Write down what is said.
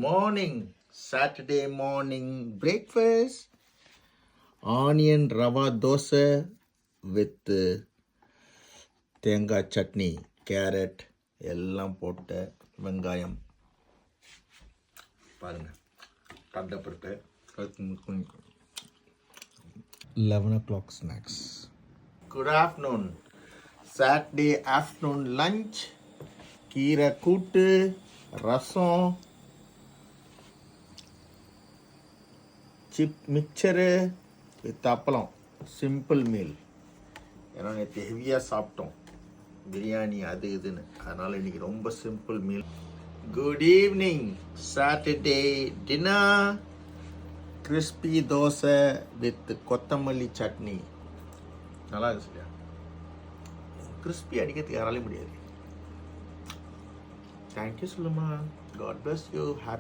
morning, Saturday morning breakfast. Onion rava dosa with தேங்காய் chutney, carrot எல்லாம் போட்ட வெங்காயம் பாருங்கள், கடலைப்பருப்பு. 11 o'clock snacks. Good afternoon. Saturday afternoon lunch. கீரை கூட்டு, ரசம், மிக்சரு வித் அப்பளம். Simple meal. ஏன்னா நேற்று ஹெவியாக சாப்பிட்டோம், பிரியாணி அது இதுன்னு. அதனால் இன்றைக்கி ரொம்ப simple meal. Good evening. Saturday dinner. Crispy dosa with கொத்தமல்லி சட்னி. நல்லா இருக்கு சரியா. கிறிஸ்பி அடிக்கிறதுக்கு யாராலையும் முடியாது. தேங்க்யூ சொல்லுமா. God bless you.